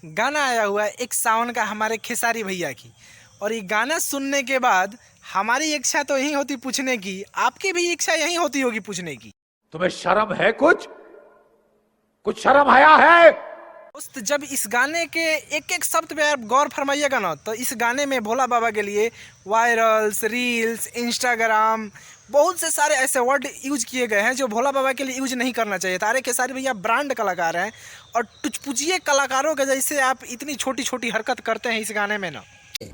गाना आया हुआ है एक सावन का हमारे खेसारी भैया की। और ये गाना सुनने के बाद हमारी इच्छा तो यही होती पूछने की, आपकी भी इच्छा यही होती होगी पूछने की। तुम्हें शर्म है? कुछ शर्म आया है? दोस्त, जब इस गाने के एक एक शब्द पे आप गौर फरमाइएगा ना, तो इस गाने में भोला बाबा के लिए वायरल्स, रील्स, इंस्टाग्राम, बहुत से सारे ऐसे वर्ड यूज किए गए हैं जो भोला बाबा के लिए यूज नहीं करना चाहिए। तारे खेसारी भैया ब्रांड कलाकार हैं और टुचपुचिए कलाकारों के जैसे आप इतनी छोटी छोटी हरकत करते हैं इस गाने में ना।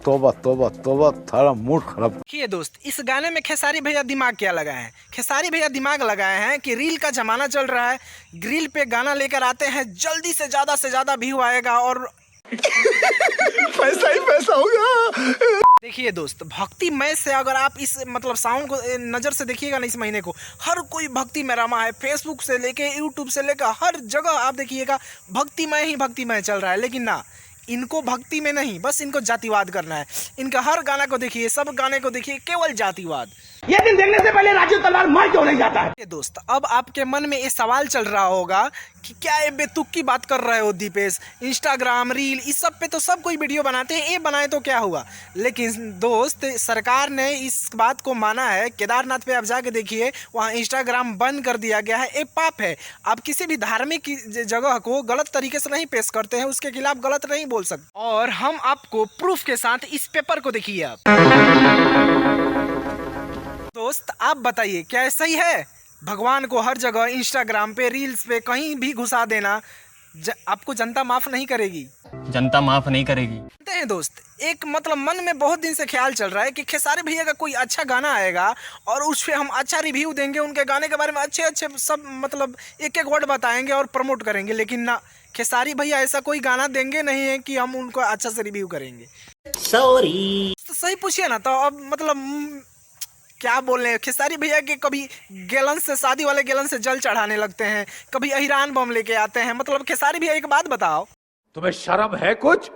तोबा तोबा तोबा, थारा मूड खराब। देखिए दोस्त, इस गाने में खेसारी भैया दिमाग क्या लगाए हैं? खेसारी भैया दिमाग लगाए हैं कि रील का जमाना चल रहा है, रील पे गाना लेकर आते हैं, जल्दी से ज़्यादा व्यू आएगा और पैसा ही पैसा होगा। देखिए दोस्त, भक्तिमय से अगर आप इस मतलब साउंड को नज़र से देखिएगा ना, इस महीने को हर कोई भक्ति में रमा है। फेसबुक से लेके यूट्यूब से लेकर हर जगह आप देखिएगा भक्तिमय ही भक्तिमय चल रहा है। लेकिन ना, इनको भक्ति में नहीं, बस इनको जातिवाद करना है। इनका हर गाना को देखिए, सब गाने को देखिए, केवल जातिवाद। ये दिन देखने से पहले राजू तलवार मर क्यों नहीं जाता है? दोस्त, अब आपके मन में ये सवाल चल रहा होगा कि क्या ये बेतुक की बात कर रहे हो दीपेश? इंस्टाग्राम, रील, इस सब पे तो सब कोई वीडियो बनाते हैं, ये बनाए तो क्या हुआ? लेकिन दोस्त, सरकार ने इस बात को माना है। केदारनाथ पे आप जाके देखिए, वहाँ इंस्टाग्राम बंद कर दिया गया है। ये पाप है। आप किसी भी धार्मिक जगह को गलत तरीके से नहीं पेश करते हैं, उसके खिलाफ गलत नहीं बोल सकते। और हम आपको प्रूफ के साथ इस पेपर को देखिए आप। दोस्त, आप बताइए, क्या ये सही है? भगवान को हर जगह इंस्टाग्राम पे, रील्स पे कहीं भी घुसा देना आपको जनता माफ नहीं करेगी। जनता माफ नहीं करेगी। जानते हैं दोस्त, एक मतलब मन में बहुत दिन से ख्याल चल रहा है कि खेसारी भैया का कोई अच्छा गाना आएगा और उस पर हम अच्छा रिव्यू देंगे, उनके गाने के बारे में अच्छे अच्छे सब मतलब एक एक वर्ड बताएंगे और प्रमोट करेंगे। लेकिन ना, खेसारी भैया ऐसा कोई गाना देंगे नहीं है कि हम उनको अच्छा से रिव्यू करेंगे। सॉरी। तो सही पूछिए ना, तो अब मतलब क्या बोल रहे हैं? खेसारी भैया के कभी गैलन से, शादी वाले गैलन से जल चढ़ाने लगते हैं, कभी अहिरान बम लेके आते हैं। मतलब खेसारी भैया, एक बात बताओ, तुम्हें शर्म है? कुछ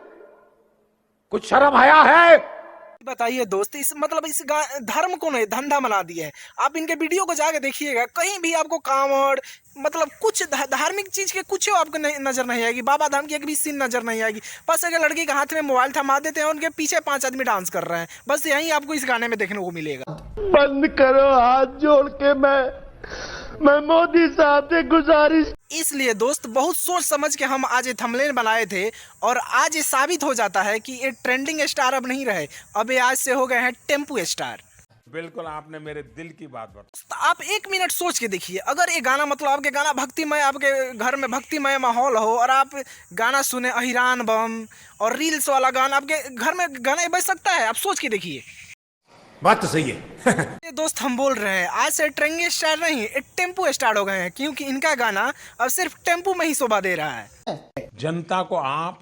शर्म आया है? बताइए दोस्त, इस मतलब इस धर्म को नहीं धंधा बना दिया है। आप इनके वीडियो को जाके देखिएगा, कहीं भी आपको कांवड़ मतलब कुछ धार्मिक चीज के कुछ आपको नजर नहीं आएगी। बाबा धाम की एक भी सीन नजर नहीं आएगी। बस एक लड़की के हाथ में मोबाइल थमा देते हैं, उनके पीछे 5 आदमी डांस कर रहे हैं। बस यही आपको इस गाने में देखने को मिलेगा। बंद करो, हाथ जोड़ के मैं मोदी साहब से गुजारिश। इसलिए दोस्त, बहुत सोच समझ के हम आज ये थंबनेल बनाए थे और आज ये साबित हो जाता है कि ये ट्रेंडिंग स्टार अब नहीं रहे, अब ये आज से हो गए हैं टेम्पू स्टार। बिल्कुल, आपने मेरे दिल की बात बताई। तो आप एक मिनट सोच के देखिए, अगर ये गाना मतलब आपके गाना भक्तिमय, आपके घर में भक्तिमय माहौल हो और आप गाना सुने अहिरान बम और रील्स वाला गाना, आपके घर में गाना बज सकता है? आप सोच के देखिए। बात तो सही है। ये दोस्त, हम बोल रहे हैं आज से ट्रेंडिंग स्टार नहीं, टेम्पू स्टार हो गए हैं, क्योंकि इनका गाना अब सिर्फ टेम्पू में ही शोभा दे रहा है। जनता को आप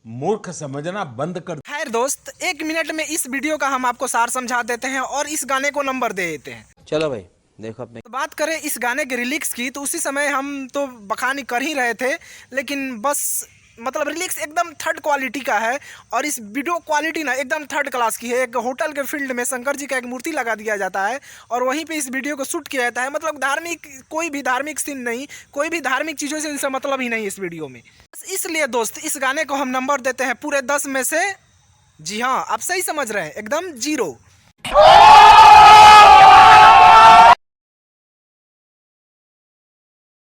मूर्ख समझना बंद कर। खैर दोस्त, 1 मिनट में इस वीडियो का हम आपको सार समझा देते हैं और इस गाने को नंबर दे देते हैं। चलो भाई, देखो अपने। तो बात करें इस गाने के रिलिक्स की, तो उसी समय हम तो बखानी कर ही रहे थे, लेकिन बस मतलब रिलिक्स एकदम थर्ड क्वालिटी का है और इस वीडियो क्वालिटी ना एकदम थर्ड क्लास की है। एक होटल के फील्ड में शंकर जी का एक मूर्ति लगा दिया जाता है और वहीं पे इस वीडियो को शूट किया जाता है। मतलब धार्मिक, कोई भी धार्मिक सीन नहीं, कोई भी धार्मिक चीज़ों से इनसे मतलब ही नहीं इस वीडियो में। इसलिए दोस्त, इस गाने को हम नंबर देते हैं पूरे 10 में से, जी हाँ, आप सही समझ रहे हैं, एकदम 0।